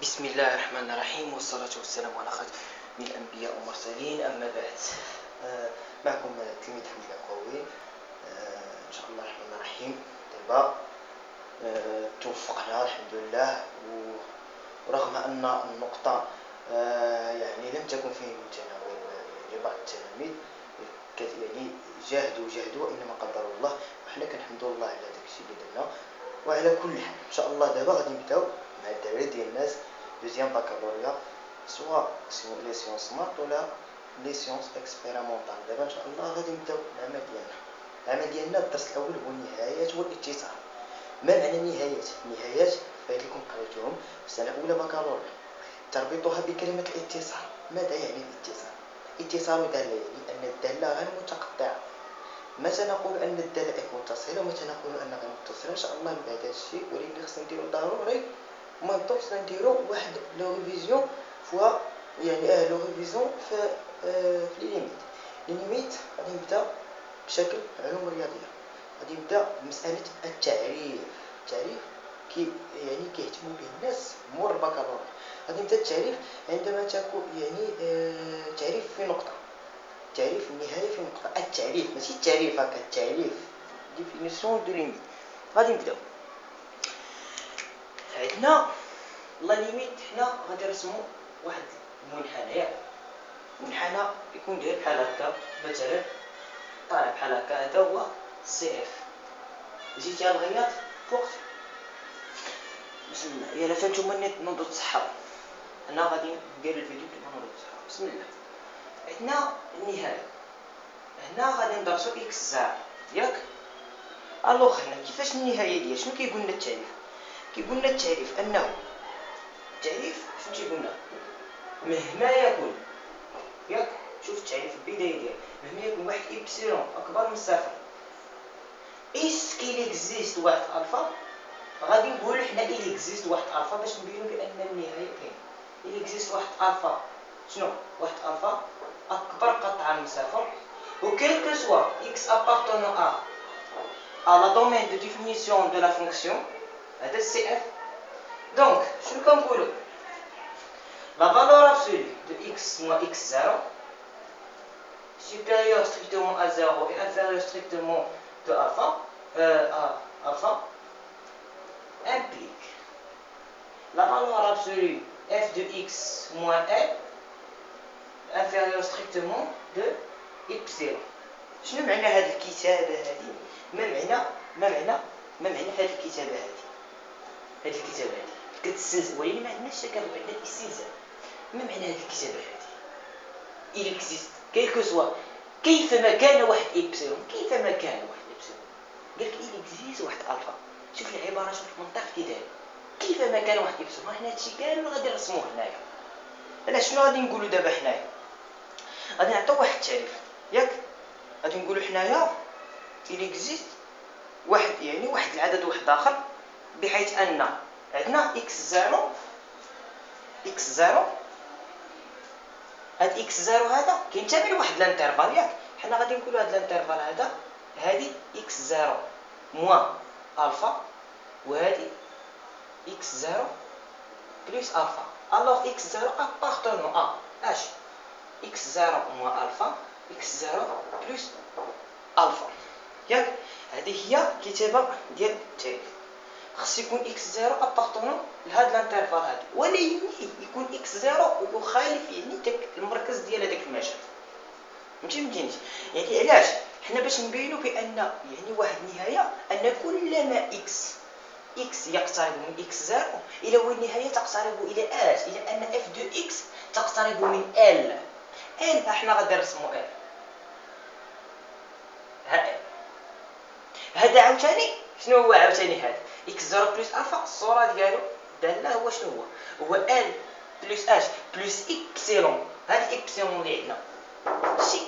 بسم الله الرحمن الرحيم، والصلاة والسلام على خاتم الأنبياء والمرسلين. أما بعد، معكم تلميذ حمد العقوي. إن شاء الله الرحمن الرحيم. دابا توفقنا الحمد لله، ورغم أن النقطة يعني لم تكن في متناول بعض التلاميذ، يعني جاهدوا وإنما قدر الله، وحنا كنحمدوا الله على داك الشيء اللي درنا. وعلى كل حال إن شاء الله دابا غادي نبداو مع الدراري ديال الناس دوزيام باكالوريا، سواء لي سيونس مات ولا لي سيونس اكسبيريمونطال. دابا ان شاء الله غادي نبداو العمل ديالنا. الدرس الاول هو النهايات والاتصال. ما معنى نهايات؟ نهايات فهاد لكم قريتوهم في سنه اولى باكالوريا، تربطها بكلمه الاتصال. ماذا يعني الاتصال؟ اتصال داله يعني ان الداله غير متقطعه. متى نقول ان الداله متصله ومتى نقول انها غير متصله؟ ان شاء الله من بعد هذا الشيء، ولكن خصنا نديرو ضروري ما نطوفش نديرو واحد لو ريفيزيون فوا، يعني لو ريفيزيون في لي ليميت. غادي نبدا بشكل علوم رياضيه، غادي نبدا بمساله التعريف. يعني كيهتموا به الناس مور البكالوريا. غادي نبدا التعريف عندما تكون يعني تعريف في نقطه، تعريف النهايه في نقطه. التعريف ماشي التعريف هكا، التعريف ديفينيسيون دو ليميت. غادي نبداو عندنا لا ليميت. حنا غادي نرسمو واحد المنحنى، منحنى يكون داير بحال هكا، مثلا طالع بحال هكا. هذا هو سي اف. جيتي الغياط فوق بسم الله. يلا فهمتوا مني نوضوا تصحاو. انا غادي ندير الفيديو كيما نوضوا تصحاو. بسم الله. عندنا النهايه، هنا غادي ندرسو اكس زار ياك. الوغ هنا كيفاش النهايه ديال شنو كيقول لنا التعريف؟ كيقول لنا التعريف انه التعريف شنو تيقولنا؟ مهما يكون ياك، شوف التعريف البدايه ديالو، مهما يكون واحد ايبسيلون اكبر من صفر، اسكيل اكزيست واحد الفا. غادي نقولوا حنا إل اكزيست واحد الفا باش نبينوا بان النهايه كاين. إل اكزيست واحد الفا، شنو واحد الفا اكبر قطعا من صفر، و quel que soit x appartenant à la domaine de définition de la fonction هذا السي اف. دونك شنو كنقولوا؟ la valeur absolue de x moins x0 supérieure strictement à 0 et inférieure strictement de alpha, alpha implique la valeur absolue f de x moins l inférieure strictement de epsilon. شنو معنى هذه الكتابة هذه؟ ما معنى هذه الكتابة هذه؟ هذه الكتابة هذه كتستلزم، ولكن ما عندناش كنربح على الاستلزام. ما معنى هذه الكتابة هذه؟ إل اكزيست كيلكو سوا، كيفما كان واحد إبسيلون، كيفما كان واحد إبسيلون. قالك إل اكزيست واحد ألفا. شوف العبارة، شوف المنطق كي داير. كيفما كان واحد إبسيلون، حنا هادشي كامل غادي نرسموه هنايا. علاش شنو غادي نقولوا دابا حنايا؟ غادي نعطيو واحد التعريف ياك. غادي نقولوا حنايا إل اكزيست واحد، يعني واحد العدد واحد آخر، بحيث أن عندنا إكس زيرو. هاد إكس زيرو هذا كينتمي لواحد الانترفال ياك. حنا غادي نقولوا هاد الانترفال هذا، هادي إكس زيرو موان ألفا، وهادي إكس زيرو بلس ألفا. ألوغ إكس زيرو أبارتونون أ اش إكس زيرو موان ألفا، إكس زيرو بلس ألفا ياك. هذه هي الكتابة ديال التعريف. خص يكون إكس زيرو أبارتونون لهاد الانترفال هذا، ولكن يكون إكس زيرو يخالف يعني داك المركز ديال هذاك المجال. فهمتيني؟ يعني علاش؟ حنا باش نبينوا بان يعني واحد النهايه، ان كلما اكس يقترب من اكس زيرو الى هو النهايه تقترب الى اش؟ الى ان اف دو اكس تقترب من ال. احنا غادي نرسموا ال. هذا عاوتاني شنو هو عاوتاني؟ هذا اكس زيرو بلس الفا، الصوره ديالو داله هو شنو هو ال بلس اش بلس ايبسيلون. هاد ايبسيلون اللي عندنا شي،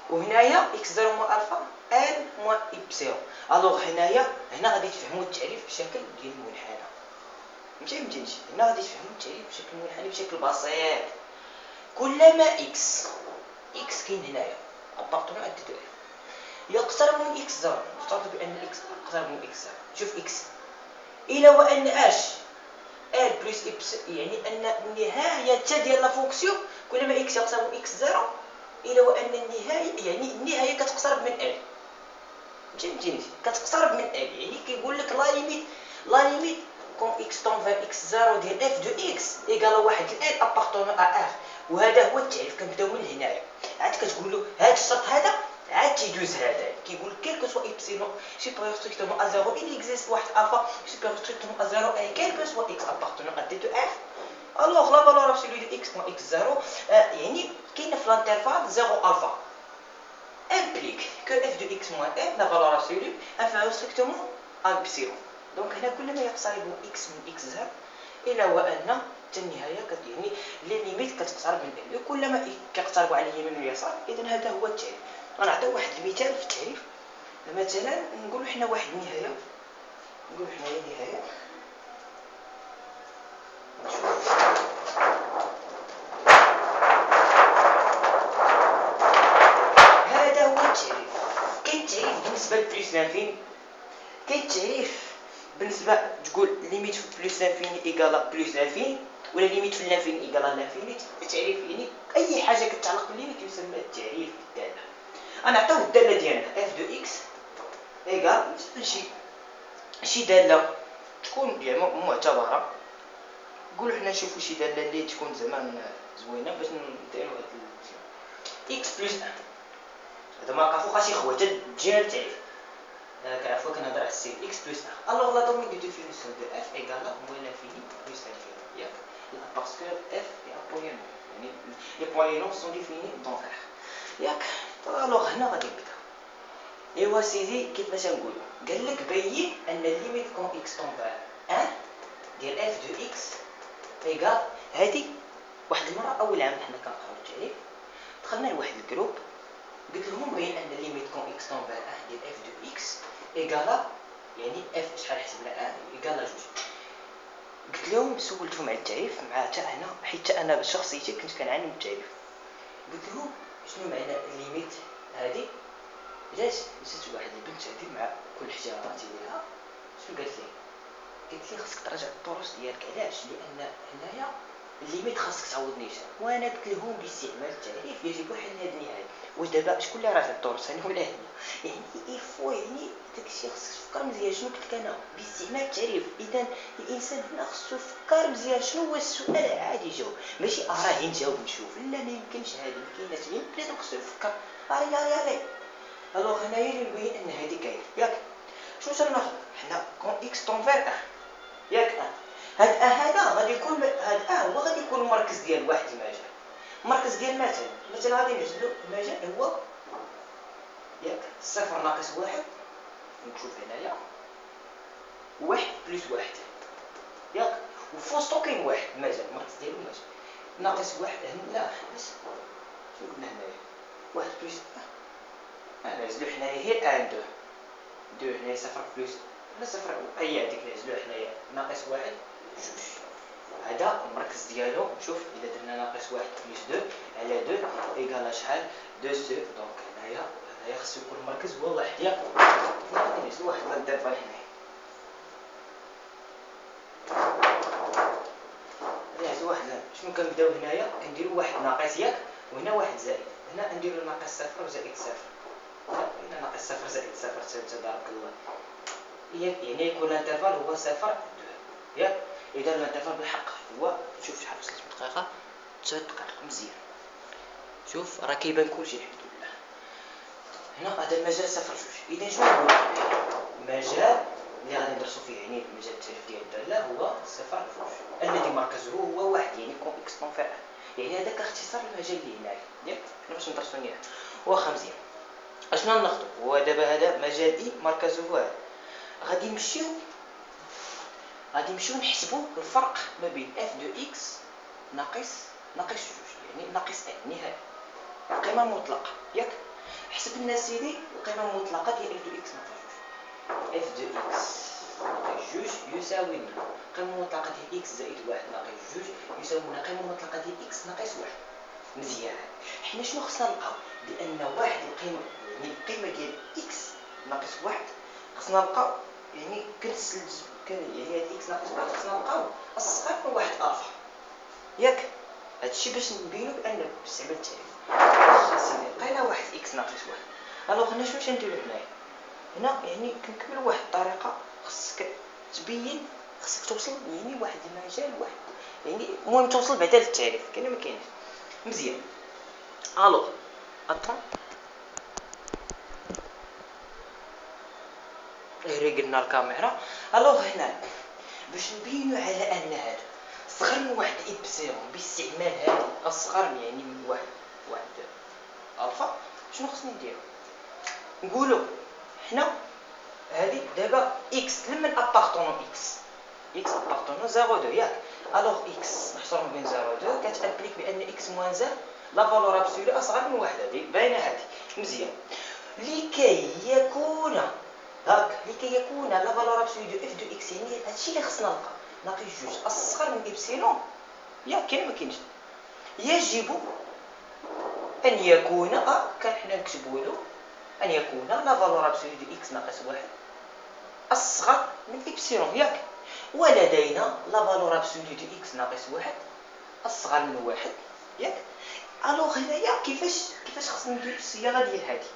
وهنايا اكس زيرو مو الفا ال مو ايبسيلون. الوغ هنا غادي تفهموا التعريف بشكل ديال المنحنى. فهمتيني؟ هنا غادي تفهموا التعريف بشكل منحنى بشكل بسيط. كلما اكس كاين هنايا ابارتونون ا دو يقترب من اكس زيرو، نفترض بان اكس اقترب من اكس زيرو. شوف اكس الى وان اش ال بلس بلس يعني ان النهايه ديال لا فونكسيون كلما اكس يقسم اكس 0 الى وان النهايه يعني النهايه كتقترب من ال. فهمتيني؟ كتقترب من ال، يعني كيقول لك لا ليميت كون اكس طون فير اكس 0 ديال اف دو اكس ايكال واحد ال ابارتونون ا ار. وهذا هو التعريف. كنبداو من هنايا، عاد كتقول له هذا الشرط هذا عاد تيدوز هذا، كيقول لك كيل كو سوا ايبسيلون سوبيريور ستريكتومون ا 0 il existe واحد الفا سوبيريور ستريكتومون ا 0 اي كيل كو سوا اكس ابارتونون ا دي دو اف. الوغ لا فالور ابسولو دو اكس بوان اكس 0 يعني كاينه في الانترفال 0 الفا implique que f de x moins f la valeur absolue inférieure strictement à epsilon. donc هنا كلما يقترب x من x 0 الى وان حتى النهايه يعني لي ليميت كتقترب من ال، كلما كيقتربوا على اليمين واليسار. اذا هذا هو التعريف. غنعطيو واحد المثال في التعريف. مثلا نقولوا حنا واحد النهايه، نقولوا حنايا نهايه بالنسبه لبلس لانفيني. كاين تعريف بالنسبه تقول ليميت في بلس لانفيني ايكالا بلس لانفيني، ولا ليميت في لانفيني ايكالا لانفيني. التعريف يعني اي حاجه كتعلق بالليميت يسمى التعريف الداله. غنعطيو الداله ديالنا اف دو اكس ايكال شي داله تكون زعما معتبره. نقولوا حنا نشوفوا شي داله اللي تكون زعما زوينه باش نديروا هاد اكس بلس 1. هذا ما كافوقا شي خوات تجينا التعريف. كنعرفوا كنهضر على السي اكس بلس 1. الوغ لا دومين دو ديفينيسيون دو اف ايكال موين لانفيني بلس لانفيني، ياك؟ باسكو اف اي ابولينو، يعني لي بولينوم سون ديفيني دون ار، ياك؟ الوغ هنا غادي نبدا. ايوا سيدي كيفاش نقولوا؟ قال لك بين ان الليميت كون اكس طون فار 1 ديال اف دو اكس ايكال. هادي واحد المره اول عام حنا كنقراو التعريف دخلنا لواحد الجروب قلت لهم بين ان ليميت كون اكس طون فار 1 ديال اف دو اكس ايكالا يعني اف شحال حسبنا 1 ايكالا 2. قلت لهم سولتهم على التعريف مع حتى انا، حيت انا بشخصيتي كنت كنعاني من التعريف. قلت لهم شنو معنى الليميت هذه. جات واحد البنت هذه مع كل احتراماتي ليها، شنو قالت لي؟ قالت لي خصك تراجع الدروس ديالك. علاش؟ لان هنايا الليميت خاصك تعوض نيشان. وانا قلت لهم باستعمال التعريف يجب حل هذه النهايه. واش دابا شكون اللي راجع الدروس، انا ولا هي؟ يعني يفو يعني داكشي خصك تفكر مزيان. شنو قلت لك انا؟ باستعمال التعريف. اذا الانسان هنا خصو يفكر مزيان شنو هو السؤال عاد يجاوب، ماشي راه نجاوب نشوف. لا ما يمكنش، هذه ما كايناش. لازم خصو يفكر. ري الوغ هنايا اللي نبين ان هذه كاينه، ياك؟ شنو تناخذ حنا كون اكس طون فير 1، ياك؟ هذا غادي يكون هذا هو غادي يكون المركز ديال واحد المجال. المركز ديال مثلا غادي نعزلو المجال هو ياك 0 ناقص 1. نشوف هنايا 1 بلس 1، ياك؟ وفوسطو كاين واحد المجال، المركز ديالو مجال ناقص 1. لا بس شنو قلنا هنايا 1 بلس 1. نعزلو حنايا هي 1 2 هنايا 0 بلس لا 0 هي هذيك نعزلو حنايا ناقص 1 2. هذا المركز ديالو. شوف الا درنا ناقص 1 بلس 2 على 2 ايكالا شحال 2 سو. دونك هنايا خصو يكون المركز هو واحد، ياك؟ غادي نعزلو واحد الانترفال هنايا. غادي نعزلو واحد شنو كنبداو هنايا كنديرو واحد ناقص، ياك؟ وهنا واحد زائد. هنا نديرو ناقص 0 وزائد 0. هنا ناقص 0 زائد 0 تبارك الله، يعني يكون الانترفال هو 0 2، ياك؟ اذا الانترفال بالحق هو شوف شحال وصلت دقيقه 9 دقائق مزيان. شوف راه كيبان كلشي الحمد لله. هنا هذا المجال 0 2. اذا شنو هو المجال اللي غادي ندرسو فيه؟ يعني المجال التعريف ديال الداله هو 0 2 الذي مركزه هو واحد، يعني كون اكس طون فير 1. يعني هذا كاختصار المجال اللي هنايا، ياك؟ حنا باش ندرسو نياه واخا مزيان. اشنو ناخذ؟ هو دابا هذا مجال اي مركزه هو غادي نمشيو نحسبوا الفرق ما بين اف دو اكس ناقص 2، يعني ناقص نهايه القيمه المطلقه، ياك؟ حسبنا سيدي القيمه المطلقه ديال اف دو اكس ناقص 2. اف دو اكس ناقص 2 يساوي القيمه المطلقه ديال اكس زائد 1 ناقص 2 يساوي القيمه المطلقه ديال اكس ناقص 1. مزيان. حنا شنو خصنا نلقاو؟ لان واحد القيمه يعني القيمه ديال اكس ناقص 1 خصنا نلقاو يعني يعني هاد اكس ناقص 1 خصنا نلقاو الصغير من واحد ياك. هادشي باش نبينو بان باستعمال التعريف. واخا سيدي لقينا واحد اكس ناقص واحد، الوغ هنا شنو نديرو هنايا؟ هنا يعني كنكملو واحد الطريقه، خصك تبين، خصك توصل يعني واحد المجال واحد، يعني المهم توصل بعدا للتعريف. كاين ما كاينش مزيان. الوغ اطون قلنا الكاميرا. الوغ هنا باش نبينو على ان هذا صغر من واحد إبسيلون باستعمال هذه الصغر يعني من واحد الفا، شنو خصني نديرو؟ نقولو حنا هذه دابا اكس لمن ابارطونون اكس ابارطونون 0 2 ياك. الوغ اكس محصور بين 0 2 كتابليك بان اكس موان 0 لا فالور ابسولي اصغر من واحد. هذه باينه هذه مزيان. لكي يكون لا فالور ابسولي دو اف دو اكس، يعني هادشي اللي خصنا نلقى جوج اصغر من ابسيلون ياك. كاين ما كاينش يجب ان يكون كان حنا نكتبوا له ان يكون لا فالور ابسولي دو اكس ناقص واحد اصغر من ابسيلون ياك. ولدينا لا فالور ابسولي دو اكس ناقص واحد اصغر من واحد ياك. الوغ هنايا كيفاش خصنا نديرو الصياغه ديال هذه؟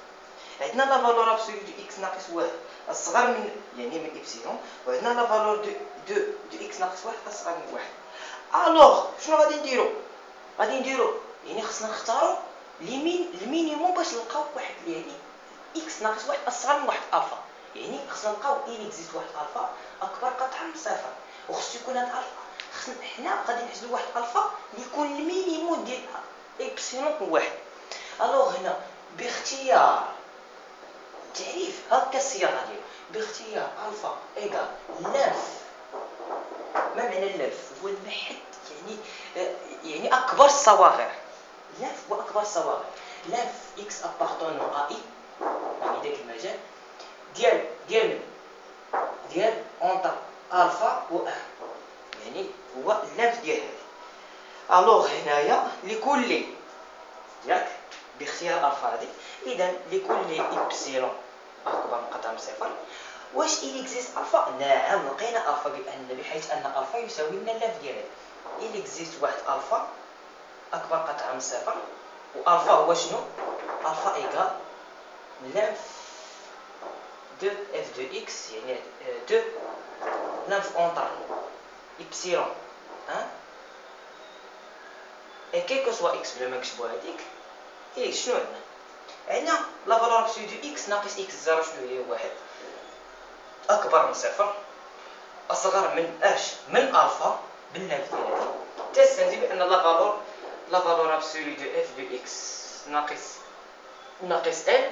عندنا لا فالور ابسولي دو اكس ناقص واحد اصغر من يعني من ابسيلون، وعندنا لا فالور دو اكس ناقص واحد اصغر من واحد. الوغ شنو غادي نديرو؟ يعني خصنا نختارو المينيموم باش نلقاو واحد يعني اكس ناقص واحد اصغر من واحد الفا. يعني خصنا نلقاو إل إكزيست واحد الفا اكبر قطعا من صفر، وخصو يكون هاد الفا خصنا حنا غادي نحسبو واحد الفا اللي يكون المينيموم ديال ابسيلون واحد. الوغ هنا باختيار تعريف هكا الصياغه ديالو، باختيار الفا ايكال لانف. ما معنى اللانف؟ هو المحد يعني اكبر الصواغر. لانف هو اكبر الصواغر. لانف اكس ابارطونون ا اي يعني داك المجال ديال اونتر الفا و ان، يعني هو اللانف ديال هذه. الوغ هنايا لكل ياك باختيار الفا هذه، اذا لكل ابسيلون اكبر من قطع من صفر واش إل إكزيست الفا؟ نعم لقينا الفا بحيث ان الفا يساوي لنا اللانف ديال هذه. إل إكزيست واحد الفا اكبر قطعه من صفر، والفا هو شنو؟ الفا ايكال لانف دو اف دو اكس، يعني دو لانف اونتر ابسيلون اي كيلكو سوا اكس. بلا ما نكتبو هذيك شنو عندنا لا فالور ابسولي دو اكس ناقص اكس زيرو شنو هي؟ واحد اكبر من صفر اصغر من من الفا باللانف ديال هذه. تستنتج بان لا فالور ابسولي دو اف دو اكس ناقص ال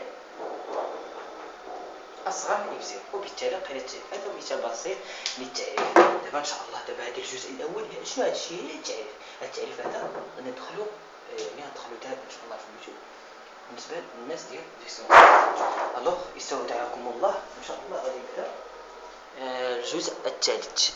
اصغر من ابسيلون، وبالتالي لقينا التعريف. هذا مثال بسيط للتعريف. دابا ان شاء الله هذا الجزء الاول شنو هذا الشيء هي التعريف هذا غندخلو دابا ان شاء الله في اليوتيوب بالنسبه للناس ديال فيسيون. الوغ يستودعكم الله. ان شاء الله غادي نبدا الجزء الثالث.